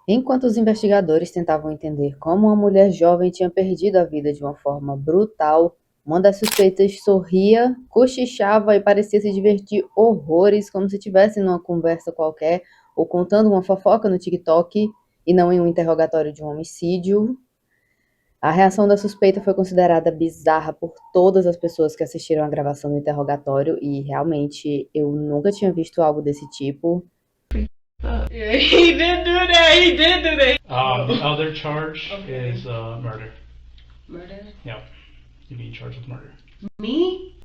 Enquanto os investigadores tentavam entender como uma mulher jovem tinha perdido a vida de uma forma brutal, uma das suspeitas sorria, cochichava e parecia se divertir horrores, como se estivesse numa conversa qualquer ou contando uma fofoca no TikTok e não em um interrogatório de um homicídio. A reação da suspeita foi considerada bizarra por todas as pessoas que assistiram à gravação do interrogatório e realmente eu nunca tinha visto algo desse tipo. Yeah, he did do that. He did do that. The other charge is murder. Murder? Yeah, you're being charged with murder. Me?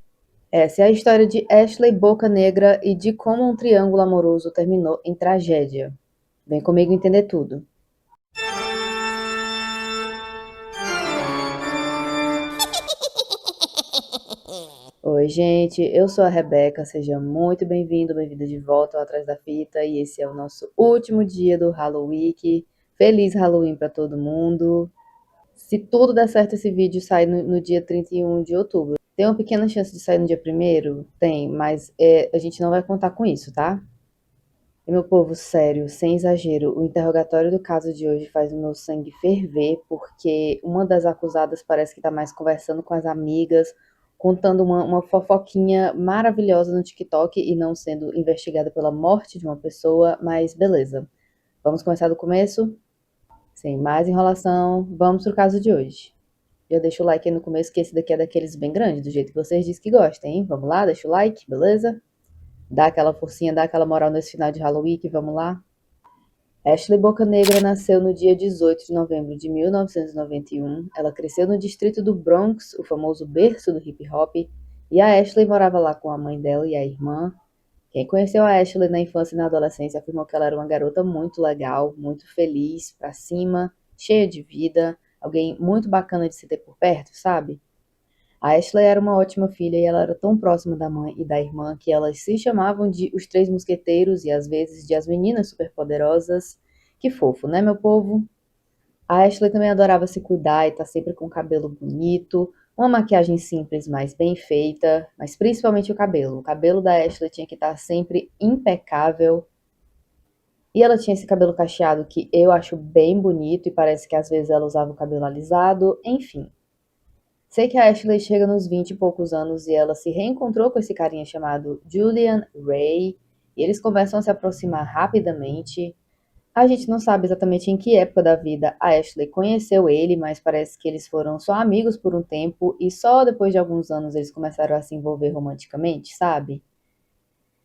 Essa é a história de Ashley Boca Negra e de como um triângulo amoroso terminou em tragédia. Vem comigo entender tudo. Oi, gente, eu sou a Rebeca, seja muito bem-vindo, bem-vinda de volta ao Atrás da Fita, e esse é o nosso último dia do Halloween. Feliz Halloween para todo mundo. Se tudo der certo, esse vídeo sai no dia 31 de outubro. Tem uma pequena chance de sair no dia 1º? Tem, mas a gente não vai contar com isso, tá? E meu povo, sério, sem exagero, o interrogatório do caso de hoje faz o meu sangue ferver, porque uma das acusadas parece que tá mais conversando com as amigas, contando uma fofoquinha maravilhosa no TikTok e não sendo investigada pela morte de uma pessoa, mas beleza. Vamos começar do começo? Sem mais enrolação, vamos pro caso de hoje. Já deixa o like aí no começo, que esse daqui é daqueles bem grandes, do jeito que vocês dizem que gostam, hein? Vamos lá, deixa o like, beleza? Dá aquela forcinha, dá aquela moral nesse final de Halloween, que vamos lá. Ashley Bocanegra nasceu no dia 18 de novembro de 1991. Ela cresceu no distrito do Bronx, o famoso berço do hip hop, e a Ashley morava lá com a mãe dela e a irmã. Quem conheceu a Ashley na infância e na adolescência afirmou que ela era uma garota muito legal, muito feliz, pra cima, cheia de vida, alguém muito bacana de se ter por perto, sabe? A Ashley era uma ótima filha e ela era tão próxima da mãe e da irmã que elas se chamavam de os Três Mosqueteiros e às vezes de as Meninas Superpoderosas. Que fofo, né, meu povo? A Ashley também adorava se cuidar e tá sempre com o cabelo bonito, uma maquiagem simples, mas bem feita, mas principalmente o cabelo. O cabelo da Ashley tinha que estar sempre impecável. E ela tinha esse cabelo cacheado que eu acho bem bonito e parece que às vezes ela usava o cabelo alisado, enfim. Sei que a Ashley chega nos 20 e poucos anos e ela se reencontrou com esse carinha chamado Julian Ray, e eles começam a se aproximar rapidamente. A gente não sabe exatamente em que época da vida a Ashley conheceu ele, mas parece que eles foram só amigos por um tempo e só depois de alguns anos eles começaram a se envolver romanticamente, sabe?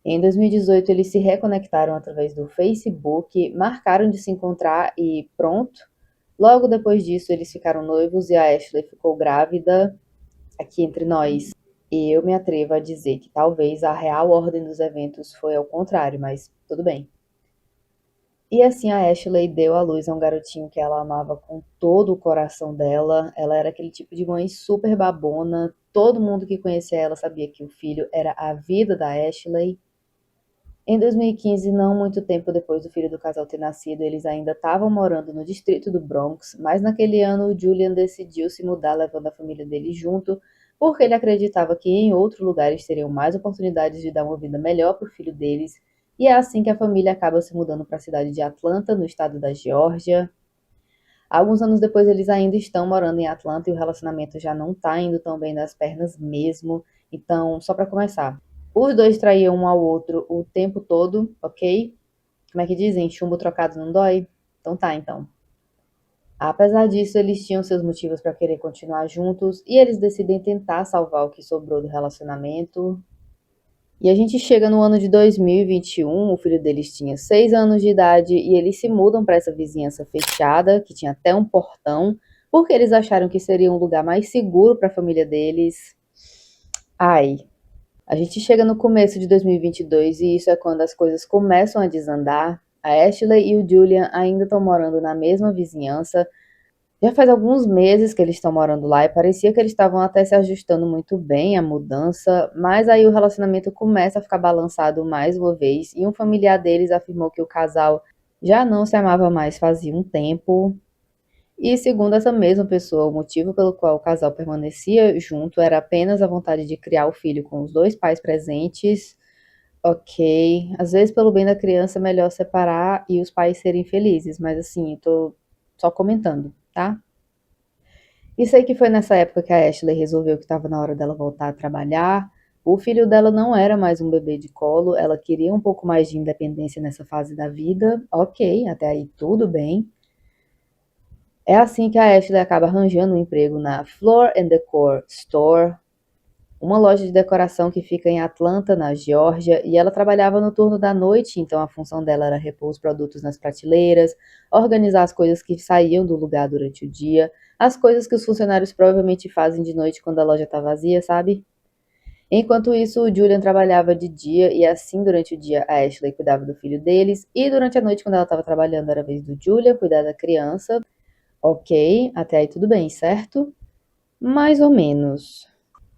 Em 2018 eles se reconectaram através do Facebook, marcaram de se encontrar e pronto. Logo depois disso eles ficaram noivos e a Ashley ficou grávida. Aqui entre nós, eu me atrevo a dizer que talvez a real ordem dos eventos foi ao contrário, mas tudo bem. E assim a Ashley deu à luz a um garotinho que ela amava com todo o coração dela. Ela era aquele tipo de mãe super babona. Todo mundo que conhecia ela sabia que o filho era a vida da Ashley. Em 2015, não muito tempo depois do filho do casal ter nascido, eles ainda estavam morando no distrito do Bronx, mas naquele ano o Julian decidiu se mudar levando a família dele junto, porque ele acreditava que em outro lugar eles teriam mais oportunidades de dar uma vida melhor para o filho deles, e é assim que a família acaba se mudando para a cidade de Atlanta, no estado da Geórgia. Alguns anos depois eles ainda estão morando em Atlanta e o relacionamento já não tá indo tão bem das pernas mesmo. Então, só para começar, os dois traíam um ao outro o tempo todo, ok? Como é que dizem? Chumbo trocado não dói? Então tá, então. Apesar disso, eles tinham seus motivos para querer continuar juntos e eles decidem tentar salvar o que sobrou do relacionamento. E a gente chega no ano de 2021, o filho deles tinha 6 anos de idade e eles se mudam para essa vizinhança fechada, que tinha até um portão, porque eles acharam que seria um lugar mais seguro para a família deles. Ai, a gente chega no começo de 2022 e isso é quando as coisas começam a desandar. A Ashley e o Julian ainda estão morando na mesma vizinhança. Já faz alguns meses que eles estão morando lá e parecia que eles estavam até se ajustando muito bem à mudança, mas aí o relacionamento começa a ficar balançado mais uma vez e um familiar deles afirmou que o casal já não se amava mais fazia um tempo. E segundo essa mesma pessoa, o motivo pelo qual o casal permanecia junto era apenas a vontade de criar o filho com os dois pais presentes. Ok, às vezes pelo bem da criança é melhor separar e os pais serem felizes, mas assim, eu tô só comentando, tá? E sei que foi nessa época que a Ashley resolveu que estava na hora dela voltar a trabalhar. O filho dela não era mais um bebê de colo, ela queria um pouco mais de independência nessa fase da vida. Ok, até aí tudo bem. É assim que a Ashley acaba arranjando um emprego na Floor and Decor Store, uma loja de decoração que fica em Atlanta, na Geórgia, e ela trabalhava no turno da noite, então a função dela era repor os produtos nas prateleiras, organizar as coisas que saíam do lugar durante o dia, as coisas que os funcionários provavelmente fazem de noite quando a loja está vazia, sabe? Enquanto isso, o Julian trabalhava de dia e assim durante o dia a Ashley cuidava do filho deles e durante a noite quando ela estava trabalhando era a vez do Julian cuidar da criança. Ok, até aí tudo bem, certo? Mais ou menos.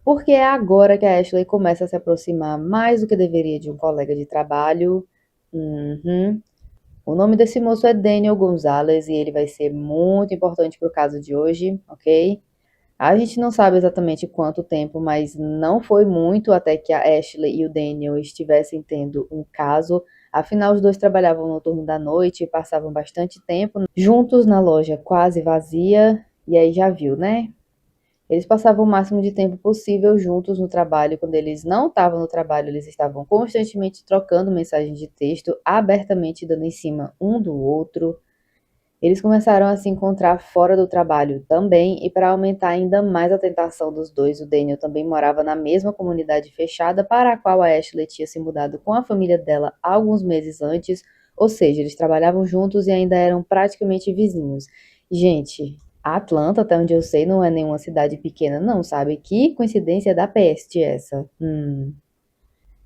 Porque é agora que a Ashley começa a se aproximar mais do que deveria de um colega de trabalho. Uhum. O nome desse moço é Daniel Gonzalez e ele vai ser muito importante para o caso de hoje, ok? A gente não sabe exatamente quanto tempo, mas não foi muito até que a Ashley e o Daniel estivessem tendo um caso. Afinal, os dois trabalhavam no turno da noite e passavam bastante tempo juntos na loja quase vazia. E aí já viu, né? Eles passavam o máximo de tempo possível juntos no trabalho. Quando eles não estavam no trabalho, eles estavam constantemente trocando mensagens de texto, abertamente dando em cima um do outro. Eles começaram a se encontrar fora do trabalho também, e para aumentar ainda mais a tentação dos dois, o Daniel também morava na mesma comunidade fechada para a qual a Ashley tinha se mudado com a família dela alguns meses antes, ou seja, eles trabalhavam juntos e ainda eram praticamente vizinhos. Gente, Atlanta, até onde eu sei, não é nenhuma cidade pequena, não, sabe? Que coincidência da peste essa.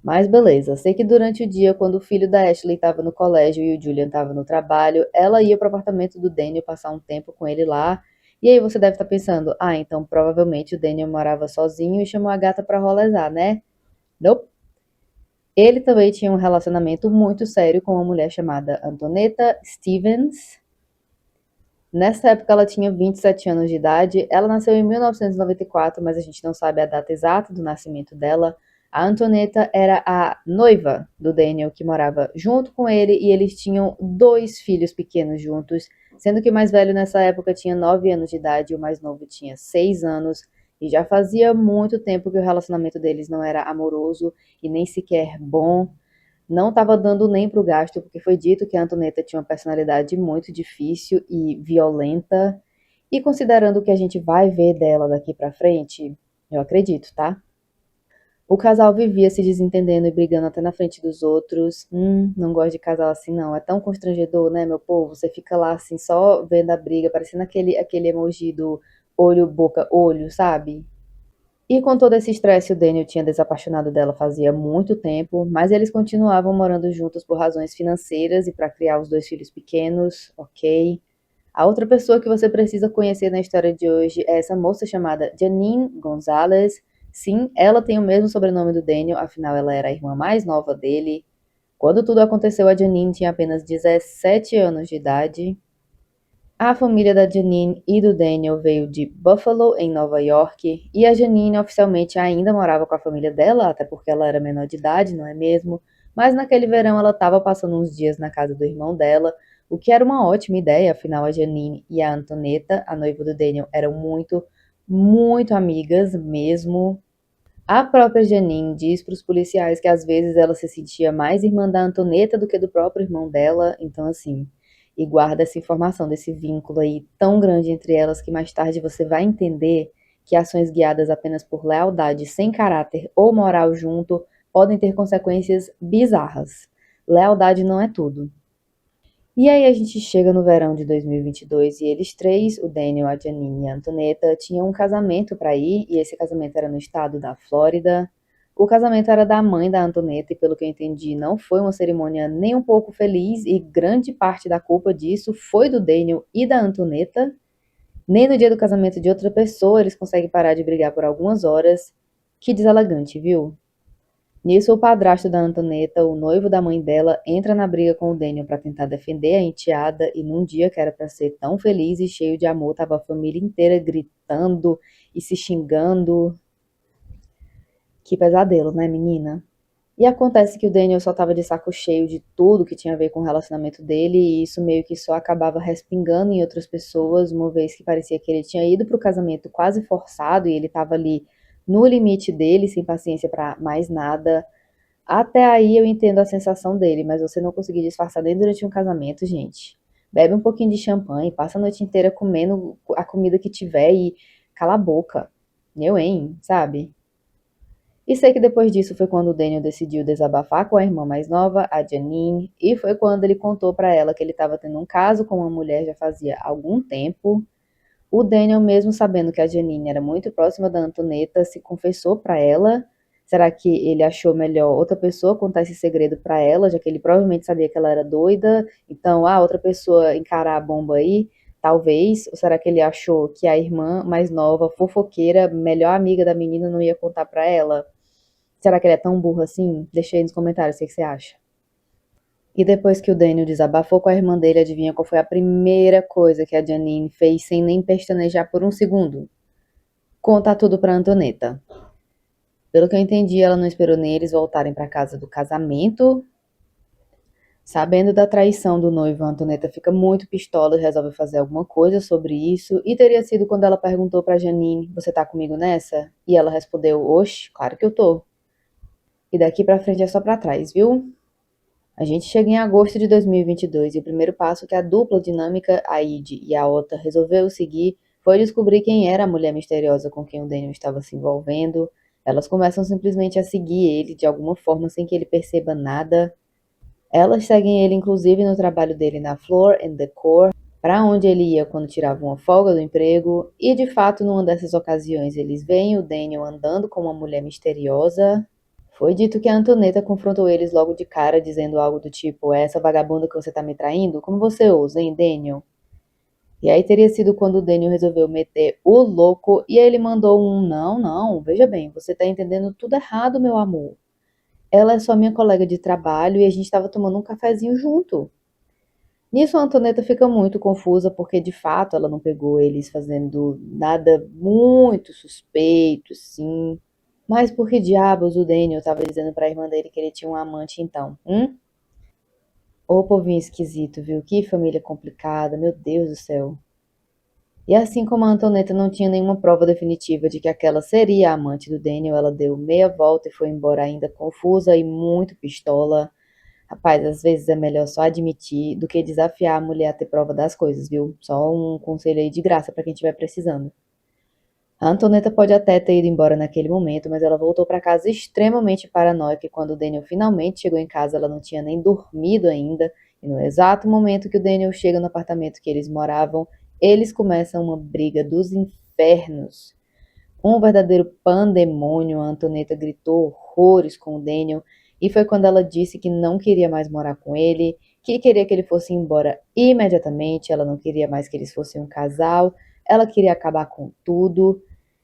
Mas beleza, sei que durante o dia, quando o filho da Ashley estava no colégio e o Julian estava no trabalho, ela ia para o apartamento do Daniel passar um tempo com ele lá. E aí você deve estar pensando, ah, então provavelmente o Daniel morava sozinho e chamou a gata para rolezar, né? Nope. Ele também tinha um relacionamento muito sério com uma mulher chamada Antonetta Stevens. Nessa época ela tinha 27 anos de idade. Ela nasceu em 1994, mas a gente não sabe a data exata do nascimento dela. A Antonetta era a noiva do Daniel, que morava junto com ele, e eles tinham dois filhos pequenos juntos, sendo que o mais velho nessa época tinha 9 anos de idade e o mais novo tinha 6 anos. E já fazia muito tempo que o relacionamento deles não era amoroso e nem sequer bom. Não estava dando nem para o gasto, porque foi dito que a Antoneta tinha uma personalidade muito difícil e violenta. E considerando o que a gente vai ver dela daqui para frente, eu acredito, tá? O casal vivia se desentendendo e brigando até na frente dos outros. Não gosto de casal assim, não. É tão constrangedor, né, meu povo? Você fica lá assim, só vendo a briga, parecendo aquele emoji do olho, boca, olho, sabe? E com todo esse estresse, o Daniel tinha desapaixonado dela fazia muito tempo, mas eles continuavam morando juntos por razões financeiras e para criar os dois filhos pequenos, ok? A outra pessoa que você precisa conhecer na história de hoje é essa moça chamada Janine Gonzalez. Sim, ela tem o mesmo sobrenome do Daniel, afinal ela era a irmã mais nova dele. Quando tudo aconteceu, a Janine tinha apenas 17 anos de idade. A família da Janine e do Daniel veio de Buffalo, em Nova York, e a Janine oficialmente ainda morava com a família dela, até porque ela era menor de idade, não é mesmo? Mas naquele verão ela estava passando uns dias na casa do irmão dela, o que era uma ótima ideia, afinal a Janine e a Antonetta, a noiva do Daniel, eram muito, muito amigas mesmo. A própria Janine diz para os policiais que às vezes ela se sentia mais irmã da Antonetta do que do próprio irmão dela, então assim, e guarda essa informação desse vínculo aí tão grande entre elas que mais tarde você vai entender que ações guiadas apenas por lealdade, sem caráter ou moral junto, podem ter consequências bizarras. Lealdade não é tudo. E aí a gente chega no verão de 2022 e eles três, o Daniel, a Janine e a Antonetta, tinham um casamento para ir, e esse casamento era no estado da Flórida. O casamento era da mãe da Antonetta e, pelo que eu entendi, não foi uma cerimônia nem um pouco feliz, e grande parte da culpa disso foi do Daniel e da Antonetta. Nem no dia do casamento de outra pessoa eles conseguem parar de brigar por algumas horas. Que deselegante, viu? Nisso, o padrasto da Antonetta, o noivo da mãe dela, entra na briga com o Daniel para tentar defender a enteada, e num dia que era para ser tão feliz e cheio de amor, tava a família inteira gritando e se xingando. Que pesadelo, né, menina? E acontece que o Daniel só estava de saco cheio de tudo que tinha a ver com o relacionamento dele, e isso meio que só acabava respingando em outras pessoas, uma vez que parecia que ele tinha ido pro casamento quase forçado e ele estava ali no limite dele, sem paciência para mais nada. Até aí eu entendo a sensação dele, mas você não conseguir disfarçar nem durante um casamento, gente. Bebe um pouquinho de champanhe, passa a noite inteira comendo a comida que tiver e cala a boca. Eu, hein, sabe? E sei que depois disso foi quando o Daniel decidiu desabafar com a irmã mais nova, a Janine, e foi quando ele contou pra ela que ele estava tendo um caso com uma mulher já fazia algum tempo. O Daniel, mesmo sabendo que a Janine era muito próxima da Antoneta, se confessou pra ela. Será que ele achou melhor outra pessoa contar esse segredo pra ela, já que ele provavelmente sabia que ela era doida? Então, outra pessoa encarar a bomba aí, talvez. Ou será que ele achou que a irmã mais nova, fofoqueira, melhor amiga da menina, não ia contar pra ela? Será que ele é tão burro assim? Deixa aí nos comentários o que você acha. E depois que o Daniel desabafou com a irmã dele, adivinha qual foi a primeira coisa que a Janine fez sem nem pestanejar por um segundo? Contar tudo pra Antoneta. Pelo que eu entendi, ela não esperou nem eles voltarem pra casa do casamento. Sabendo da traição do noivo, a Antoneta fica muito pistola e resolve fazer alguma coisa sobre isso. E teria sido quando ela perguntou pra Janine: Você tá comigo nessa? E ela respondeu: Oxe, claro que eu tô. E daqui pra frente é só pra trás, viu? A gente chega em agosto de 2022 e o primeiro passo que a dupla dinâmica, a Id e a Ota, resolveu seguir foi descobrir quem era a mulher misteriosa com quem o Daniel estava se envolvendo. Elas começam simplesmente a seguir ele de alguma forma sem que ele perceba nada. Elas seguem ele inclusive no trabalho dele na Floor and Decor, para onde ele ia quando tirava uma folga do emprego, e de fato, numa dessas ocasiões, eles veem o Daniel andando com uma mulher misteriosa. Foi dito que a Antoneta confrontou eles logo de cara, dizendo algo do tipo: É essa vagabunda que você tá me traindo? Como você ousa, hein, Daniel? E aí teria sido quando o Daniel resolveu meter o louco e aí ele mandou um: Não, não, veja bem, você tá entendendo tudo errado, meu amor. Ela é só minha colega de trabalho e a gente estava tomando um cafezinho junto. Nisso a Antoneta fica muito confusa porque de fato ela não pegou eles fazendo nada muito suspeito, sim. Mas por que diabos o Daniel estava dizendo pra irmã dele que ele tinha um amante então? Ô povinho esquisito, viu? Que família complicada, meu Deus do céu. E assim como a Antoneta não tinha nenhuma prova definitiva de que aquela seria a amante do Daniel, ela deu meia volta e foi embora ainda confusa e muito pistola. Rapaz, às vezes é melhor só admitir do que desafiar a mulher a ter prova das coisas, viu? Só um conselho aí de graça pra quem estiver precisando. A Antoneta pode até ter ido embora naquele momento, mas ela voltou para casa extremamente paranoica e quando o Daniel finalmente chegou em casa, ela não tinha nem dormido ainda. E no exato momento que o Daniel chega no apartamento que eles moravam, eles começam uma briga dos infernos. Um verdadeiro pandemônio. A Antoneta gritou horrores com o Daniel e foi quando ela disse que não queria mais morar com ele, que queria que ele fosse embora imediatamente, ela não queria mais que eles fossem um casal, ela queria acabar com tudo.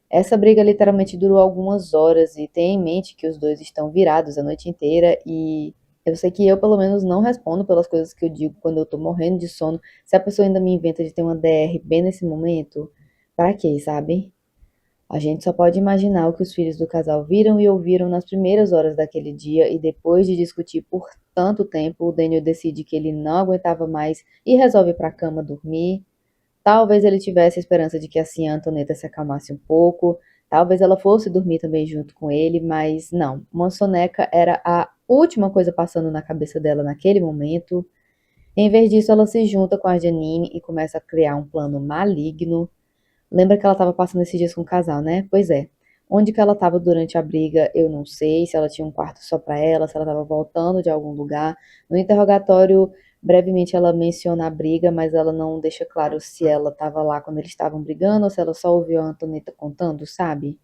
Essa briga literalmente durou algumas horas e tenha em mente que os dois estão virados a noite inteira e eu sei que eu pelo menos não respondo pelas coisas que eu digo quando eu tô morrendo de sono. Se a pessoa ainda me inventa de ter uma DR bem nesse momento, pra quê, sabe? A gente só pode imaginar o que os filhos do casal viram e ouviram nas primeiras horas daquele dia e depois de discutir por tanto tempo, o Daniel decide que ele não aguentava mais e resolve ir pra cama dormir. Talvez ele tivesse a esperança de que assim a Antoneta se acalmasse um pouco, talvez ela fosse dormir também junto com ele, mas não. Uma soneca era a última coisa passando na cabeça dela naquele momento. Em vez disso, ela se junta com a Janine e começa a criar um plano maligno. Lembra que ela estava passando esses dias com o casal, né? Pois é. Onde que ela estava durante a briga, eu não sei. Se ela tinha um quarto só para ela, se ela estava voltando de algum lugar. No interrogatório, brevemente ela menciona a briga, mas ela não deixa claro se ela estava lá quando eles estavam brigando ou se ela só ouviu a Antoneta contando, sabe?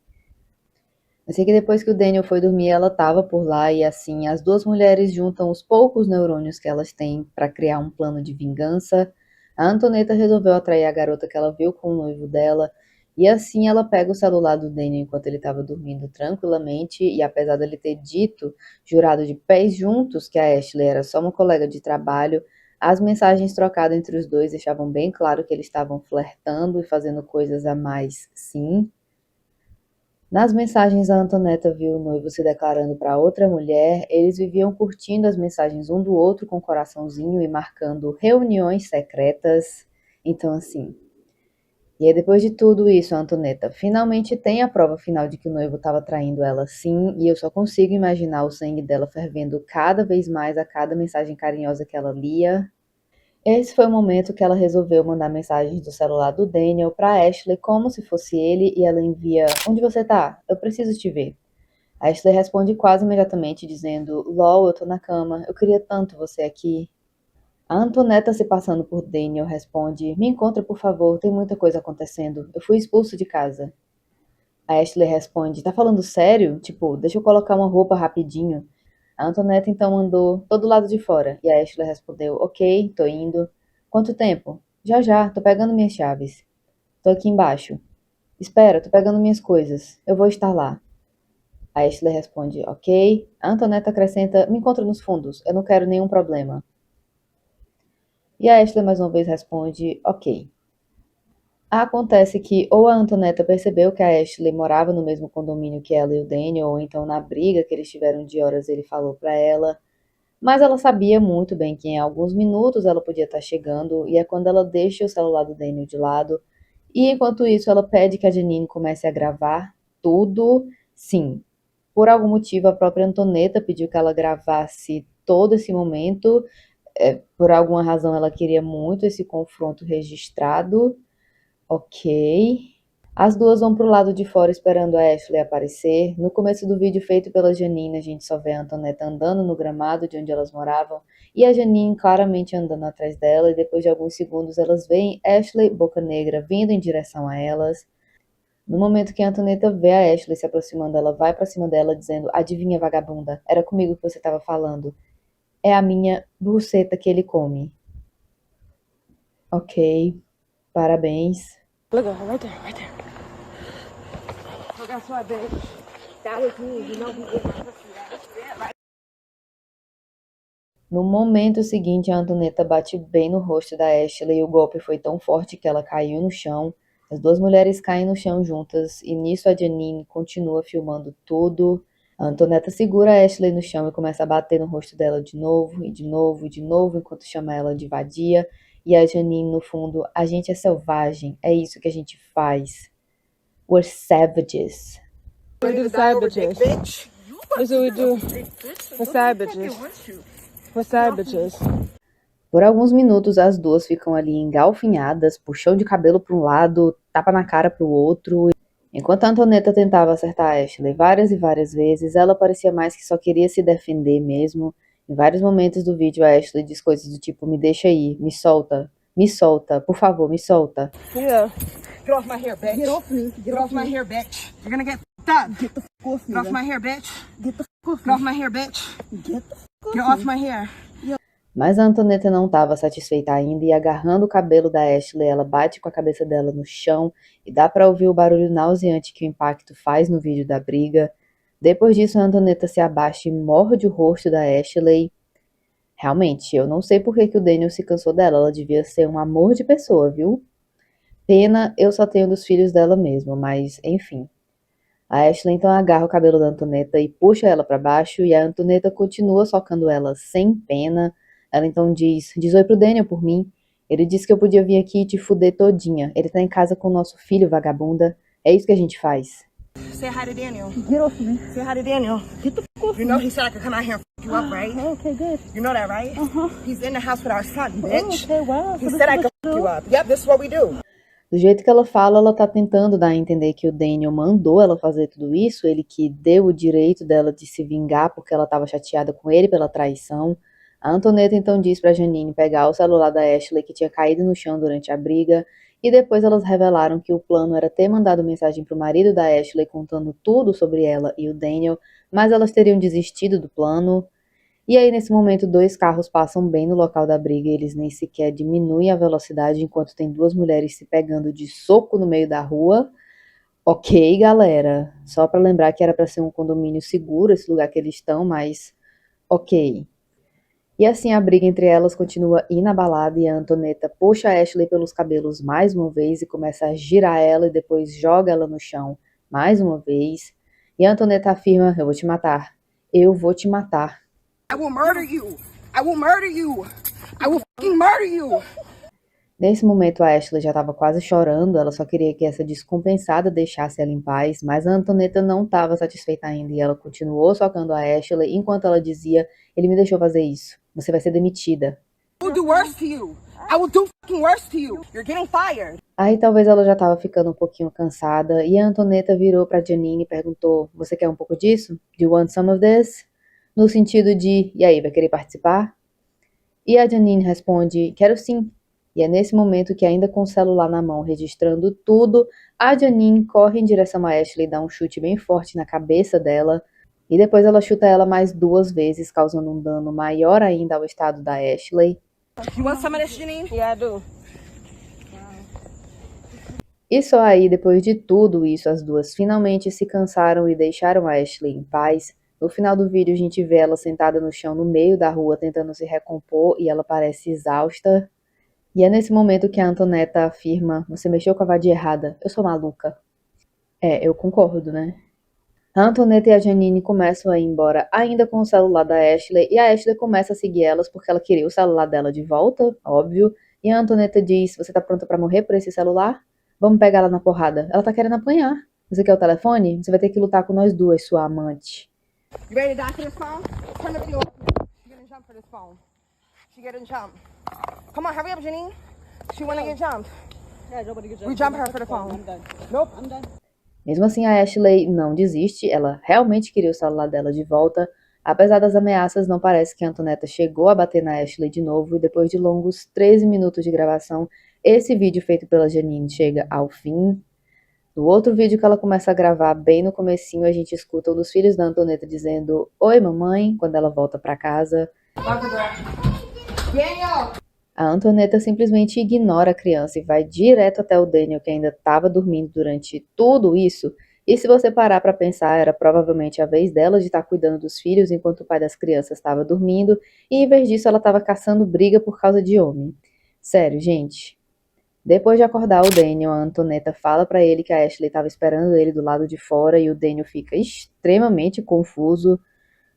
Eu sei que depois que o Daniel foi dormir, ela estava por lá e assim as duas mulheres juntam os poucos neurônios que elas têm para criar um plano de vingança. A Antoneta resolveu atrair a garota que ela viu com o noivo dela e assim ela pega o celular do Daniel enquanto ele estava dormindo tranquilamente e apesar dele ter dito, jurado de pés juntos, que a Ashley era só uma colega de trabalho, as mensagens trocadas entre os dois deixavam bem claro que eles estavam flertando e fazendo coisas a mais, sim. Nas mensagens, a Antoneta viu o noivo se declarando para outra mulher. Eles viviam curtindo as mensagens um do outro com coraçãozinho e marcando reuniões secretas. Então, assim. E aí, depois de tudo isso, a Antoneta finalmente tem a prova final de que o noivo estava traindo ela, sim. E eu só consigo imaginar o sangue dela fervendo cada vez mais a cada mensagem carinhosa que ela lia. Esse foi o momento que ela resolveu mandar mensagens do celular do Daniel para Ashley como se fosse ele e ela envia: "Onde você tá? Eu preciso te ver." A Ashley responde quase imediatamente dizendo: "LOL, eu tô na cama. Eu queria tanto você aqui." A Antoneta, se passando por Daniel, responde: "Me encontra, por favor. Tem muita coisa acontecendo. Eu fui expulso de casa." A Ashley responde: "Tá falando sério? Tipo, deixa eu colocar uma roupa rapidinho." A Antoneta então andou todo lado de fora e a Ashley respondeu: "Ok, tô indo." "Quanto tempo?" "Já já, tô pegando minhas chaves." "Tô aqui embaixo." "Espera, tô pegando minhas coisas. Eu vou estar lá." A Ashley responde: "Ok." A Antoneta acrescenta: "Me encontra nos fundos. Eu não quero nenhum problema." E a Ashley mais uma vez responde: "Ok." Acontece que ou a Antoneta percebeu que a Ashley morava no mesmo condomínio que ela e o Daniel, ou então na briga que eles tiveram de horas ele falou pra ela. Mas ela sabia muito bem que em alguns minutos ela podia estar chegando, e é quando ela deixa o celular do Daniel de lado. E enquanto isso, ela pede que a Janine comece a gravar tudo. Sim, por algum motivo, a própria Antoneta pediu que ela gravasse todo esse momento. Por alguma razão, ela queria muito esse confronto registrado. Ok. As duas vão pro lado de fora esperando a Ashley aparecer. No começo do vídeo feito pela Janine, a gente só vê a Antoneta andando no gramado de onde elas moravam e a Janine claramente andando atrás dela, e depois de alguns segundos elas veem Ashley, Boca Negra, vindo em direção a elas. No momento que a Antoneta vê a Ashley se aproximando, ela vai pra cima dela dizendo: "Adivinha, vagabunda, era comigo que você estava falando. É a minha buceta que ele come." Ok, parabéns. Look at her right there, right there. Look, that's my bitch. That was me. You know who did my pussy ass. No momento seguinte, a Antoneta bate bem no rosto da Ashley e o golpe foi tão forte que ela caiu no chão. As duas mulheres caem no chão juntas e nisso a Janine continua filmando tudo. A Antoneta segura a Ashley no chão e começa a bater no rosto dela de novo e de novo e de novo enquanto chama ela de vadia. E a Janine, no fundo: "A gente é selvagem, é isso que a gente faz. We're savages." We do savages. That's what we do. We're savages. We're savages. Por alguns minutos, as duas ficam ali engalfinhadas, puxão de cabelo para um lado, tapa na cara para o outro. Enquanto a Antoneta tentava acertar a Ashley várias e várias vezes, ela parecia mais que só queria se defender mesmo. Em vários momentos do vídeo, a Ashley diz coisas do tipo: "Me deixa aí, me solta, por favor, me solta." Yeah. Get off my hair, bitch. Get off me. Get off my hair, bitch. You're gonna get fucked up. Get the fuck off me. Get off my hair, bitch. Get the fuck off me. Get off my hair, bitch. Get the fuck off me. Get off my hair. Mas a Antoneta não estava satisfeita ainda e, agarrando o cabelo da Ashley, ela bate com a cabeça dela no chão e dá para ouvir o barulho nauseante que o impacto faz no vídeo da briga. Depois disso, a Antoneta se abaixa e morde o rosto da Ashley. Realmente, eu não sei por que o Daniel se cansou dela, ela devia ser um amor de pessoa, viu? Pena, eu só tenho dos filhos dela mesmo, mas enfim. A Ashley então agarra o cabelo da Antoneta e puxa ela para baixo, e a Antoneta continua socando ela sem pena. Ela então diz oi pro Daniel por mim. Ele disse que eu podia vir aqui e te fuder todinha. Ele tá em casa com o nosso filho, vagabunda. É isso que a gente faz. Say hi to Daniel. Get off me. Say hi to Daniel. Get the fuck off me. You know he said I could come out here and fuck you up, right? Okay, good. You know that, right? He's in the house with our son, bitch. Okay, wow. He said I could fuck you up. Yep, this is what we do. Do jeito que ela fala, ela tá tentando dar a entender que o Daniel mandou ela fazer tudo isso, ele que deu o direito dela de se vingar porque ela estava chateada com ele pela traição. A Antoneta então diz pra Janine pegar o celular da Ashley que tinha caído no chão durante a briga, e depois elas revelaram que o plano era ter mandado mensagem pro marido da Ashley contando tudo sobre ela e o Daniel, mas elas teriam desistido do plano. E aí, nesse momento, dois carros passam bem no local da briga e eles nem sequer diminuem a velocidade enquanto tem duas mulheres se pegando de soco no meio da rua. Ok, galera. Só pra lembrar que era pra ser um condomínio seguro esse lugar que eles estão, mas ok. E assim a briga entre elas continua inabalada e a Antoneta puxa a Ashley pelos cabelos mais uma vez e começa a girar ela e depois joga ela no chão, mais uma vez. E a Antoneta afirma, eu vou te matar. Eu vou te matar. I will murder you. I will murder you. I will fucking murder you. Nesse momento a Ashley já estava quase chorando, ela só queria que essa descompensada deixasse ela em paz, mas a Antoneta não estava satisfeita ainda e ela continuou socando a Ashley enquanto ela dizia, ele me deixou fazer isso, você vai ser demitida. I will do worse to you. I will do fucking worse to you. You're getting fired. Aí talvez ela já estava ficando um pouquinho cansada e a Antoneta virou para Janine e perguntou, você quer um pouco disso? Do you want some of this? No sentido de, e aí, vai querer participar? E a Janine responde, quero sim. E é nesse momento que, ainda com o celular na mão, registrando tudo, a Janine corre em direção a Ashley e dá um chute bem forte na cabeça dela. E depois ela chuta ela mais 2 vezes, causando um dano maior ainda ao estado da Ashley. You want some of this, Janine? Yeah, I do. E só aí, depois de tudo isso, as duas finalmente se cansaram e deixaram a Ashley em paz. No final do vídeo, a gente vê ela sentada no chão no meio da rua, tentando se recompor, e ela parece exausta. E é nesse momento que a Antoneta afirma, você mexeu com a vadia errada, eu sou maluca. É, eu concordo, né? A Antoneta e a Janine começam a ir embora ainda com o celular da Ashley, e a Ashley começa a seguir elas porque ela queria o celular dela de volta, óbvio. E a Antoneta diz, você tá pronta pra morrer por esse celular? Vamos pegar ela na porrada. Ela tá querendo apanhar. Você quer o telefone? Você vai ter que lutar com nós duas, sua amante. You ready to die for this phone? Turn the video off. She's gonna jump for this phone. She's gonna jump. Come on, hurry up, Janine. She wanna get jumped. Yeah, nobody gets We jump her for the phone. I'm done. Nope. I'm done. Mesmo assim, a Ashley não desiste, ela realmente queria o celular dela de volta. Apesar das ameaças, não parece que a Antoneta chegou a bater na Ashley de novo, e depois de longos 13 minutos de gravação, esse vídeo feito pela Janine chega ao fim. No outro vídeo que ela começa a gravar, bem no comecinho, a gente escuta um dos filhos da Antoneta dizendo oi mamãe, quando ela volta pra casa. Daniel! A Antoneta simplesmente ignora a criança e vai direto até o Daniel, que ainda estava dormindo durante tudo isso. E se você parar para pensar, era provavelmente a vez dela de estar cuidando dos filhos enquanto o pai das crianças estava dormindo, e em vez disso ela estava caçando briga por causa de homem. Sério, gente. Depois de acordar o Daniel, a Antoneta fala para ele que a Ashley estava esperando ele do lado de fora e o Daniel fica extremamente confuso.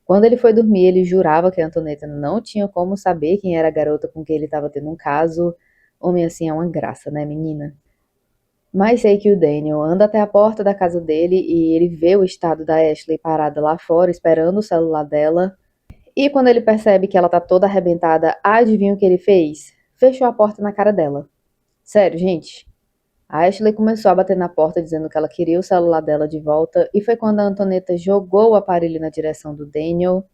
Quando ele foi dormir, ele jurava que a Antoneta não tinha como saber quem era a garota com quem ele estava tendo um caso. Homem assim é uma graça, né, menina? Mas sei que o Daniel anda até a porta da casa dele e ele vê o estado da Ashley parada lá fora, esperando o celular dela. E quando ele percebe que ela tá toda arrebentada, adivinha o que ele fez? Fechou a porta na cara dela. Sério, gente. A Ashley começou a bater na porta dizendo que ela queria o celular dela de volta e foi quando a Antoneta jogou o aparelho na direção do Daniel.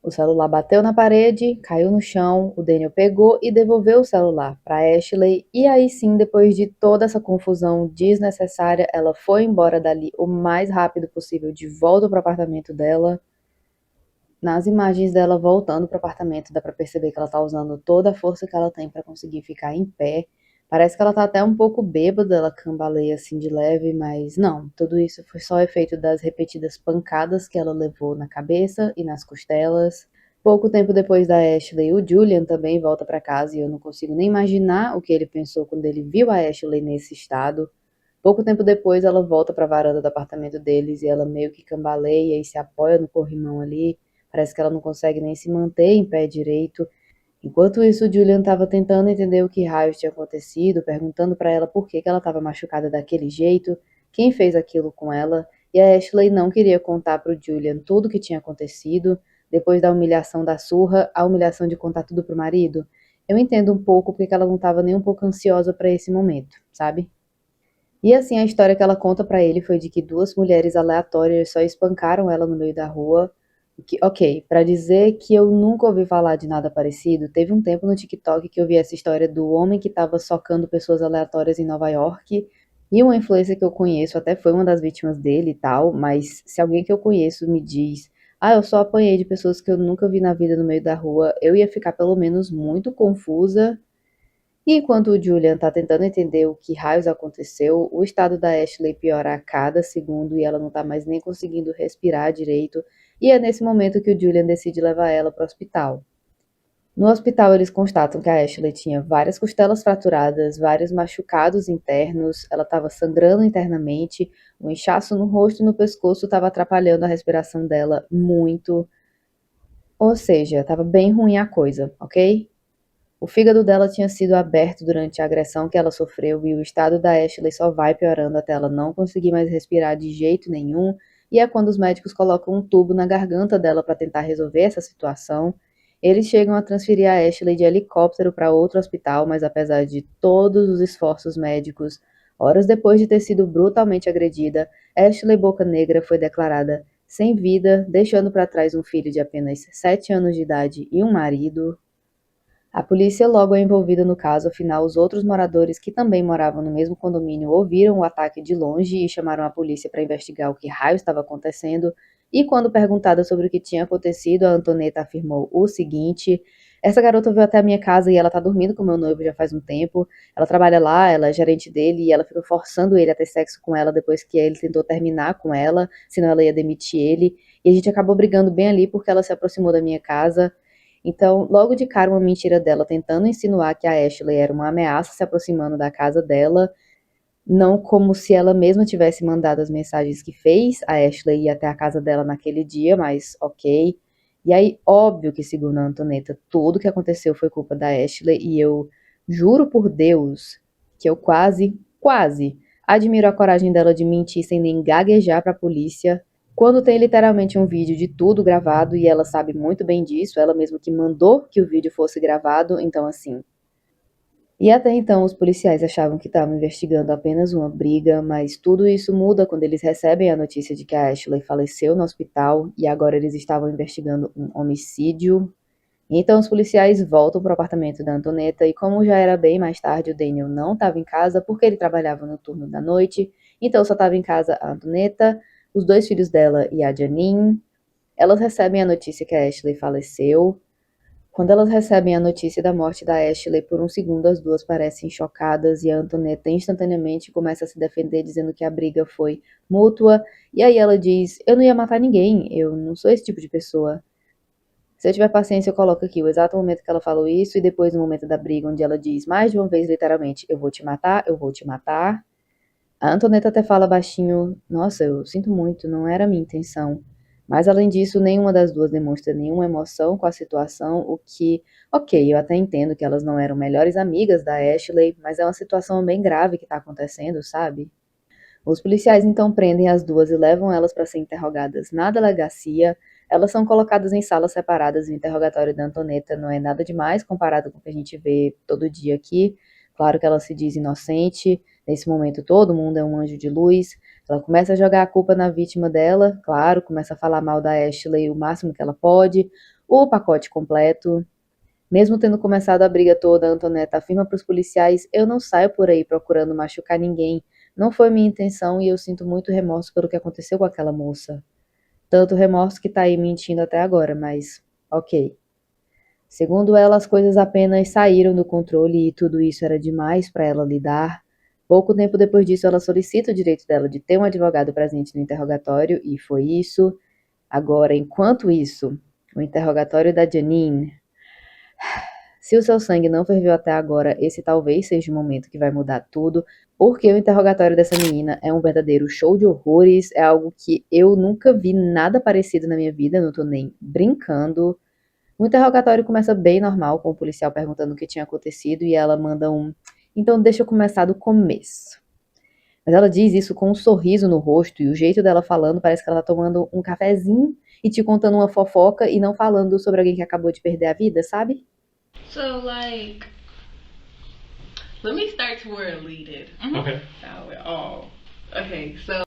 O celular bateu na parede, caiu no chão, o Daniel pegou e devolveu o celular para Ashley e aí sim, depois de toda essa confusão desnecessária, ela foi embora dali o mais rápido possível de volta para o apartamento dela. Nas imagens dela voltando para o apartamento, dá para perceber que ela tá usando toda a força que ela tem para conseguir ficar em pé. Parece que ela tá até um pouco bêbada, ela cambaleia assim de leve, mas não, tudo isso foi só efeito das repetidas pancadas que ela levou na cabeça e nas costelas. Pouco tempo depois da Ashley, o Julian também volta para casa e eu não consigo nem imaginar o que ele pensou quando ele viu a Ashley nesse estado. Pouco tempo depois ela volta para a varanda do apartamento deles e ela meio que cambaleia e se apoia no corrimão ali. Parece que ela não consegue nem se manter em pé direito. Enquanto isso, o Julian estava tentando entender o que raios tinha acontecido, perguntando para ela por que ela estava machucada daquele jeito, quem fez aquilo com ela, e a Ashley não queria contar para o Julian tudo o que tinha acontecido, depois da humilhação da surra, a humilhação de contar tudo pro marido. Eu entendo um pouco porque ela não estava nem um pouco ansiosa para esse momento, sabe? E assim, a história que ela conta para ele foi de que 2 mulheres aleatórias só espancaram ela no meio da rua. Ok, pra dizer que eu nunca ouvi falar de nada parecido, teve um tempo no TikTok que eu vi essa história do homem que tava socando pessoas aleatórias em Nova York, e uma influencer que eu conheço até foi uma das vítimas dele e tal, mas se alguém que eu conheço me diz, eu só apanhei de pessoas que eu nunca vi na vida no meio da rua, eu ia ficar pelo menos muito confusa. E enquanto o Julian tá tentando entender o que raios aconteceu, o estado da Ashley piora a cada segundo e ela não tá mais nem conseguindo respirar direito. E é nesse momento que o Julian decide levar ela para o hospital. No hospital, eles constatam que a Ashley tinha várias costelas fraturadas, vários machucados internos, ela estava sangrando internamente, o inchaço no rosto e no pescoço estava atrapalhando a respiração dela muito. Ou seja, estava bem ruim a coisa, ok? O fígado dela tinha sido aberto durante a agressão que ela sofreu e o estado da Ashley só vai piorando até ela não conseguir mais respirar de jeito nenhum. E é quando os médicos colocam um tubo na garganta dela para tentar resolver essa situação. Eles chegam a transferir a Ashley de helicóptero para outro hospital, mas apesar de todos os esforços médicos, horas depois de ter sido brutalmente agredida, Ashley Boca Negra foi declarada sem vida, deixando para trás um filho de apenas 7 anos de idade e um marido. A polícia logo é envolvida no caso, afinal os outros moradores que também moravam no mesmo condomínio ouviram o ataque de longe e chamaram a polícia para investigar o que raio estava acontecendo, e quando perguntada sobre o que tinha acontecido, a Antoneta afirmou o seguinte: essa garota veio até a minha casa e ela tá dormindo com meu noivo já faz um tempo, ela trabalha lá, ela é gerente dele e ela fica forçando ele a ter sexo com ela depois que ele tentou terminar com ela, senão ela ia demitir ele, e a gente acabou brigando bem ali porque ela se aproximou da minha casa. Então, logo de cara, uma mentira dela tentando insinuar que a Ashley era uma ameaça se aproximando da casa dela, não como se ela mesma tivesse mandado as mensagens que fez a Ashley ir até a casa dela naquele dia, mas ok. E aí, óbvio que, segundo a Antoneta, tudo que aconteceu foi culpa da Ashley, e eu juro por Deus que eu quase admiro a coragem dela de mentir sem nem gaguejar pra polícia, quando tem literalmente um vídeo de tudo gravado e ela sabe muito bem disso, ela mesma que mandou que o vídeo fosse gravado, então assim. E até então os policiais achavam que estavam investigando apenas uma briga, mas tudo isso muda quando eles recebem a notícia de que a Ashley faleceu no hospital e agora eles estavam investigando um homicídio. Então os policiais voltam para o apartamento da Antoneta e como já era bem mais tarde, o Daniel não estava em casa porque ele trabalhava no turno da noite, então só estava em casa a Antoneta, os dois filhos dela e a Janine. Elas recebem a notícia que a Ashley faleceu. Quando elas recebem a notícia da morte da Ashley, por um segundo as duas parecem chocadas e a Antoneta instantaneamente começa a se defender dizendo que a briga foi mútua. E aí ela diz: eu não ia matar ninguém, eu não sou esse tipo de pessoa. Se eu tiver paciência, eu coloco aqui o exato momento que ela falou isso e depois o momento da briga, onde ela diz mais de uma vez, literalmente: eu vou te matar, eu vou te matar. A Antoneta até fala baixinho: nossa, eu sinto muito, não era a minha intenção. Mas além disso, nenhuma das duas demonstra nenhuma emoção com a situação, o que, ok, eu até entendo que elas não eram melhores amigas da Ashley, mas é uma situação bem grave que tá acontecendo, sabe? Os policiais então prendem as duas e levam elas para ser interrogadas na delegacia. Elas são colocadas em salas separadas. O interrogatório da Antoneta não é nada demais comparado com o que a gente vê todo dia aqui. Claro que ela se diz inocente. Nesse momento, todo mundo é um anjo de luz. Ela começa a jogar a culpa na vítima dela, claro, começa a falar mal da Ashley o máximo que ela pode, o pacote completo. Mesmo tendo começado a briga toda, a Antoneta afirma para os policiais: eu não saio por aí procurando machucar ninguém. Não foi minha intenção e eu sinto muito remorso pelo que aconteceu com aquela moça. Tanto remorso que tá aí mentindo até agora, mas ok. Segundo ela, as coisas apenas saíram do controle e tudo isso era demais para ela lidar. Pouco tempo depois disso, ela solicita o direito dela de ter um advogado presente no interrogatório, e foi isso. Agora, enquanto isso, o interrogatório da Janine. Se o seu sangue não ferveu até agora, esse talvez seja o momento que vai mudar tudo, porque o interrogatório dessa menina é um verdadeiro show de horrores, é algo que eu nunca vi nada parecido na minha vida, não tô nem brincando. O interrogatório começa bem normal, com o policial perguntando o que tinha acontecido e ela manda um: então deixa eu começar do começo. Mas ela diz isso com um sorriso no rosto e o jeito dela falando parece que ela tá tomando um cafezinho e te contando uma fofoca e não falando sobre alguém que acabou de perder a vida, sabe? So, like, let me start to where it leaded. Okay. Okay, so.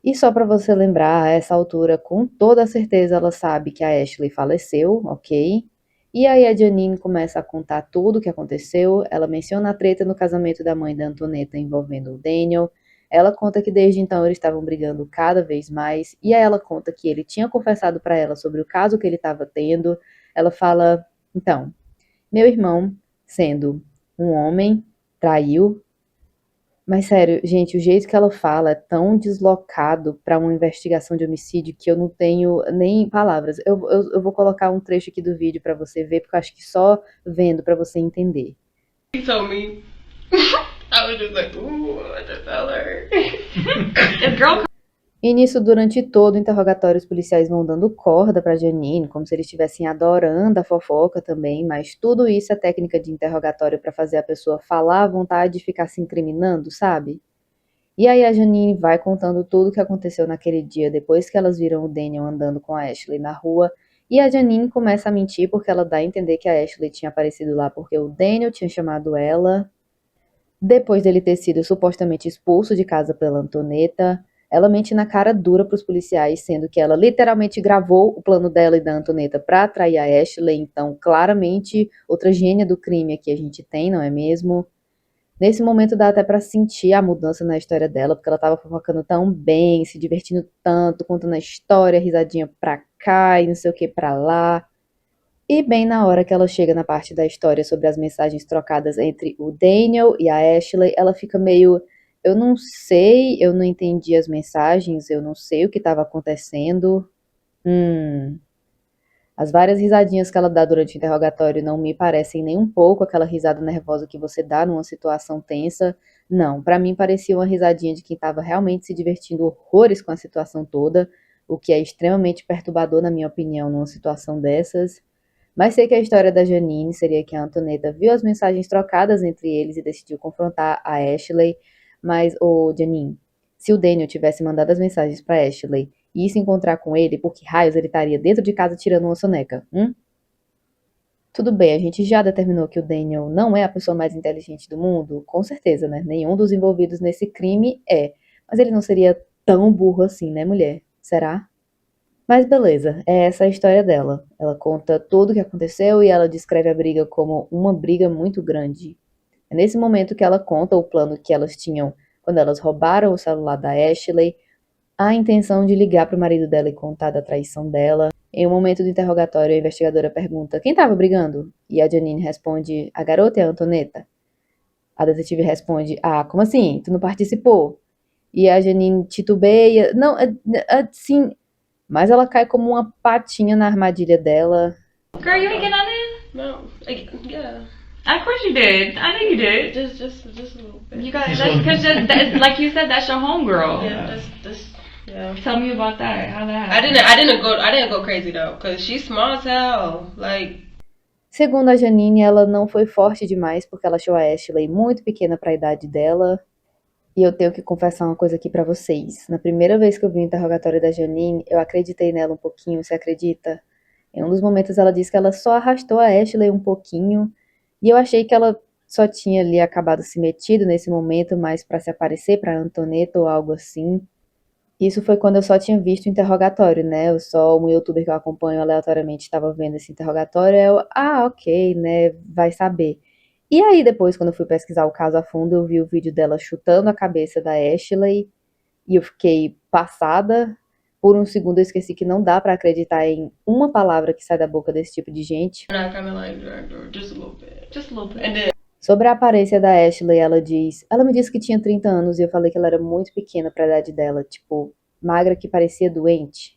E só pra você lembrar, a essa altura, com toda certeza, ela sabe que a Ashley faleceu, ok? E aí a Janine começa a contar tudo o que aconteceu. Ela menciona a treta no casamento da mãe da Antoneta envolvendo o Daniel. Ela conta que desde então eles estavam brigando cada vez mais. E aí ela conta que ele tinha confessado pra ela sobre o caso que ele estava tendo. Ela fala: então, meu irmão, sendo um homem, traiu, Mas sério, gente, o jeito que ela fala é tão deslocado pra uma investigação de homicídio que eu não tenho nem palavras. Eu vou colocar um trecho aqui do vídeo pra você ver, porque eu acho que só vendo pra você entender. He told me. I was just like, ooh, what the feller. This girl. E nisso, durante todo o interrogatório, os policiais vão dando corda pra Janine, como se eles estivessem adorando a fofoca também, mas tudo isso é técnica de interrogatório pra fazer a pessoa falar à vontade e ficar se incriminando, sabe? E aí a Janine vai contando tudo o que aconteceu naquele dia, depois que elas viram o Daniel andando com a Ashley na rua, e a Janine começa a mentir porque ela dá a entender que a Ashley tinha aparecido lá porque o Daniel tinha chamado ela, depois dele ter sido supostamente expulso de casa pela Antoneta. Ela mente na cara dura pros policiais, sendo que ela literalmente gravou o plano dela e da Antoneta pra atrair a Ashley, então claramente outra gênia do crime aqui a gente tem, não é mesmo? Nesse momento dá até pra sentir a mudança na história dela, porque ela tava fofocando tão bem, se divertindo tanto, contando a história, risadinha pra cá e não sei o que pra lá. E bem na hora que ela chega na parte da história sobre as mensagens trocadas entre o Daniel e a Ashley, ela fica meio, eu não sei, eu não entendi as mensagens, eu não sei o que estava acontecendo. As várias risadinhas que ela dá durante o interrogatório não me parecem nem um pouco aquela risada nervosa que você dá numa situação tensa. Não, pra mim parecia uma risadinha de quem estava realmente se divertindo horrores com a situação toda, o que é extremamente perturbador, na minha opinião, numa situação dessas. Mas sei que a história da Janine seria que a Antoneta viu as mensagens trocadas entre eles e decidiu confrontar a Ashley. Mas, ô Janine, se o Daniel tivesse mandado as mensagens pra Ashley e se encontrar com ele, por que raios ele estaria dentro de casa tirando uma soneca? Tudo bem, a gente já determinou que o Daniel não é a pessoa mais inteligente do mundo? Com certeza, né? Nenhum dos envolvidos nesse crime é. Mas ele não seria tão burro assim, né, mulher? Será? Mas beleza, é essa a história dela. Ela conta tudo o que aconteceu e ela descreve a briga como uma briga muito grande. É nesse momento que ela conta o plano que elas tinham quando elas roubaram o celular da Ashley, a intenção de ligar para o marido dela e contar da traição dela. Em um momento do interrogatório, a investigadora pergunta quem estava brigando? E a Janine responde, a garota e a Antoneta. A detetive responde, ah, como assim? Tu não participou? E a Janine titubeia, não, sim, mas ela cai como uma patinha na armadilha dela. Girl, you ain't getting on it? No. Yeah. Of course you did. I know you did. Just a little bit. You guys, that's because like you said, that's your homegirl. Yeah, yeah. Tell me about that. How that happened. I didn't go crazy though, cause she's small as hell. Like. Segundo a Janine, ela não foi forte demais porque ela achou a Ashley muito pequena para a idade dela. E eu tenho que confessar uma coisa aqui pra vocês. Na primeira vez que eu vi o interrogatório da Janine, eu acreditei nela um pouquinho, você acredita? Em um dos momentos ela disse que ela só arrastou a Ashley um pouquinho, e eu achei que ela só tinha ali acabado se metido nesse momento, mas pra se aparecer pra Antoneta ou algo assim. Isso foi quando eu só tinha visto o interrogatório, né? Eu só, um youtuber que eu acompanho aleatoriamente estava vendo esse interrogatório, ok, né? Vai saber. E aí depois, quando eu fui pesquisar o caso a fundo, eu vi o vídeo dela chutando a cabeça da Ashley e eu fiquei passada. Por um segundo eu esqueci que não dá pra acreditar em uma palavra que sai da boca desse tipo de gente. Sobre a aparência da Ashley, ela me disse que tinha 30 anos e eu falei que ela era muito pequena pra idade dela, tipo, magra que parecia doente.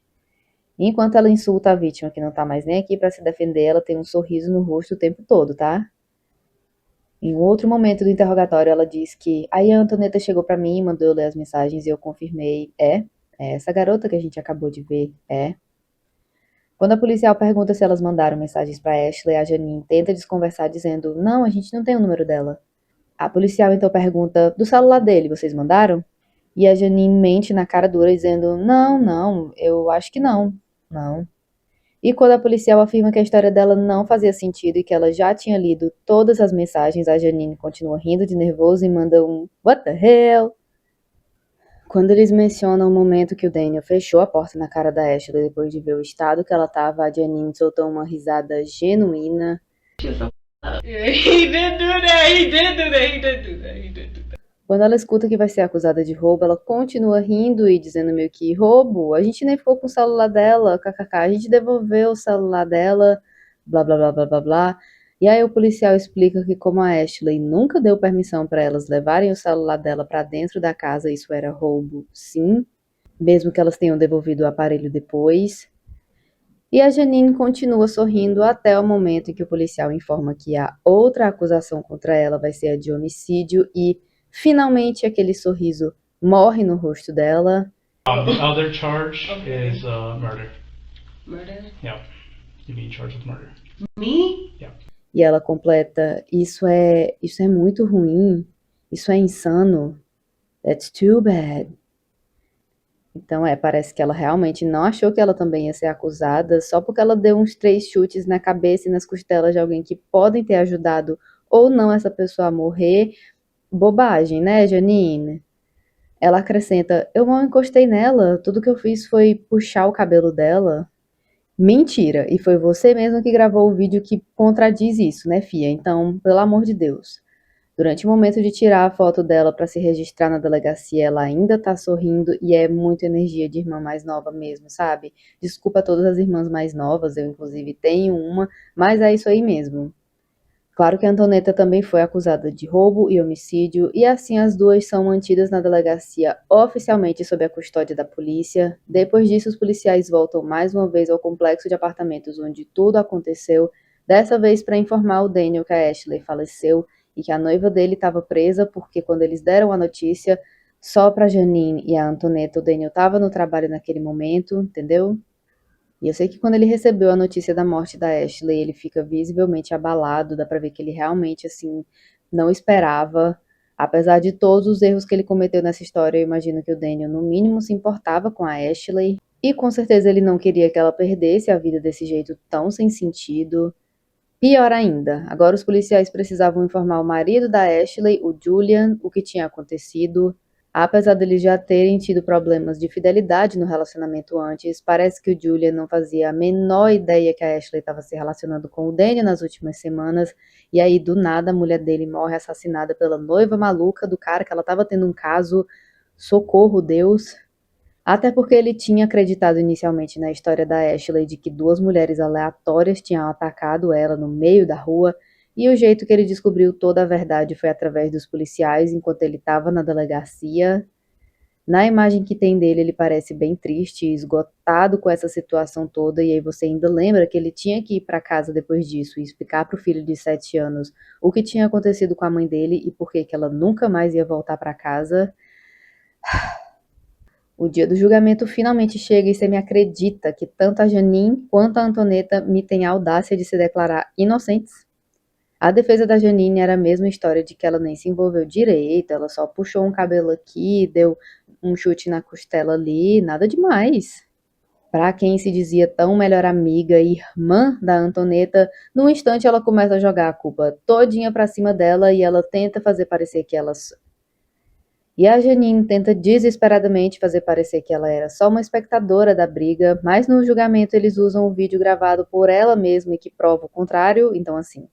E enquanto ela insulta a vítima que não tá mais nem aqui pra se defender, ela tem um sorriso no rosto o tempo todo, tá? Em um outro momento do interrogatório, ela diz que aí a Antoneta chegou pra mim e mandou eu ler as mensagens e eu confirmei. É essa garota que a gente acabou de ver, é. Quando a policial pergunta se elas mandaram mensagens pra Ashley, a Janine tenta desconversar dizendo, não, a gente não tem o número dela. A policial então pergunta, do celular dele, vocês mandaram? E a Janine mente na cara dura dizendo, não, eu acho que não. E quando a policial afirma que a história dela não fazia sentido e que ela já tinha lido todas as mensagens, a Janine continua rindo de nervoso e manda um What the hell? Quando eles mencionam o momento que o Daniel fechou a porta na cara da Ashley depois de ver o estado que ela tava, a Janine soltou uma risada genuína. He did do that. Quando ela escuta que vai ser acusada de roubo, ela continua rindo e dizendo meio que roubo, a gente nem ficou com o celular dela, kkk, a gente devolveu o celular dela, blá blá blá blá blá blá. E aí o policial explica que como a Ashley nunca deu permissão para elas levarem o celular dela para dentro da casa, isso era roubo, sim, mesmo que elas tenham devolvido o aparelho depois. E a Janine continua sorrindo até o momento em que o policial informa que a outra acusação contra ela vai ser a de homicídio e, finalmente, aquele sorriso morre no rosto dela. The other charge is murder. Murder? Yeah. You're being charged with murder. Me? Yeah. E ela completa, isso é muito ruim, isso é insano, that's too bad. Então, parece que ela realmente não achou que ela também ia ser acusada, só porque ela deu uns 3 chutes na cabeça e nas costelas de alguém que podem ter ajudado ou não essa pessoa a morrer. Bobagem, né, Janine? Ela acrescenta, eu mal encostei nela, tudo que eu fiz foi puxar o cabelo dela. Mentira, e foi você mesmo que gravou o vídeo que contradiz isso, né, fia? Então, pelo amor de Deus. Durante o momento de tirar a foto dela para se registrar na delegacia, ela ainda tá sorrindo e é muito energia de irmã mais nova mesmo, sabe? Desculpa a todas as irmãs mais novas, eu inclusive tenho uma, mas é isso aí mesmo. Claro que a Antoneta também foi acusada de roubo e homicídio, e assim as duas são mantidas na delegacia oficialmente sob a custódia da polícia. Depois disso, os policiais voltam mais uma vez ao complexo de apartamentos onde tudo aconteceu, dessa vez para informar o Daniel que a Ashley faleceu e que a noiva dele estava presa, porque quando eles deram a notícia, só para Janine e a Antoneta, o Daniel estava no trabalho naquele momento, entendeu? E eu sei que quando ele recebeu a notícia da morte da Ashley, ele fica visivelmente abalado, dá pra ver que ele realmente, assim, não esperava. Apesar de todos os erros que ele cometeu nessa história, eu imagino que o Daniel, no mínimo, se importava com a Ashley. E com certeza ele não queria que ela perdesse a vida desse jeito tão sem sentido. Pior ainda, agora os policiais precisavam informar o marido da Ashley, o Julian, o que tinha acontecido. Apesar deles já terem tido problemas de fidelidade no relacionamento antes, parece que o Julian não fazia a menor ideia que a Ashley estava se relacionando com o Daniel nas últimas semanas, e aí do nada a mulher dele morre assassinada pela noiva maluca do cara que ela estava tendo um caso. Socorro, Deus! Até porque ele tinha acreditado inicialmente na história da Ashley de que 2 mulheres aleatórias tinham atacado ela no meio da rua, e o jeito que ele descobriu toda a verdade foi através dos policiais enquanto ele estava na delegacia. Na imagem que tem dele, ele parece bem triste e esgotado com essa situação toda, e aí você ainda lembra que ele tinha que ir para casa depois disso e explicar para o filho de 7 anos o que tinha acontecido com a mãe dele e por que ela nunca mais ia voltar para casa. O dia do julgamento finalmente chega e você me acredita que tanto a Janine quanto a Antoneta me têm a audácia de se declarar inocentes? A defesa da Janine era a mesma história de que ela nem se envolveu direito, ela só puxou um cabelo aqui, deu um chute na costela ali, nada demais. Para quem se dizia tão melhor amiga e irmã da Antoneta, num instante ela começa a jogar a culpa todinha pra cima dela e ela tenta fazer parecer que E a Janine tenta desesperadamente fazer parecer que ela era só uma espectadora da briga, mas no julgamento eles usam o vídeo gravado por ela mesma e que prova o contrário, então assim.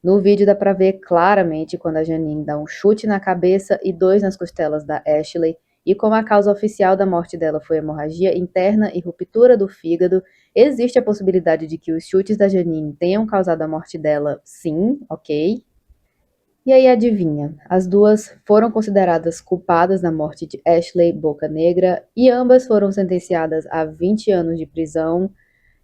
No vídeo dá pra ver claramente quando a Janine dá um chute na cabeça e 2 nas costelas da Ashley, e como a causa oficial da morte dela foi hemorragia interna e ruptura do fígado, existe a possibilidade de que os chutes da Janine tenham causado a morte dela, sim, ok? E aí adivinha, as duas foram consideradas culpadas da morte de Ashley Bocanegra e ambas foram sentenciadas a 20 anos de prisão.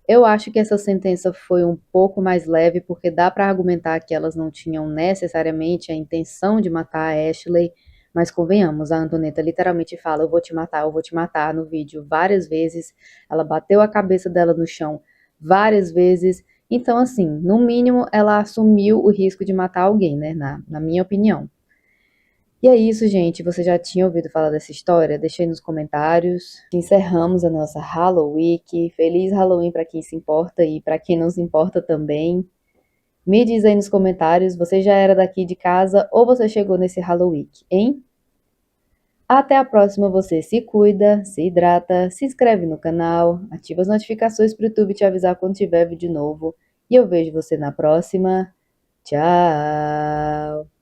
Eu acho que essa sentença foi um pouco mais leve porque dá para argumentar que elas não tinham necessariamente a intenção de matar a Ashley, mas convenhamos, a Antoneta literalmente fala eu vou te matar no vídeo várias vezes, ela bateu a cabeça dela no chão várias vezes. Então, assim, no mínimo, ela assumiu o risco de matar alguém, né? Na minha opinião. E é isso, gente. Você já tinha ouvido falar dessa história? Deixa aí nos comentários. Encerramos a nossa Halloween. Feliz Halloween para quem se importa e para quem não se importa também. Me diz aí nos comentários, você já era daqui de casa ou você chegou nesse Halloween, hein? Até a próxima, você se cuida, se hidrata, se inscreve no canal, ativa as notificações para o YouTube te avisar quando tiver vídeo novo. E eu vejo você na próxima. Tchau!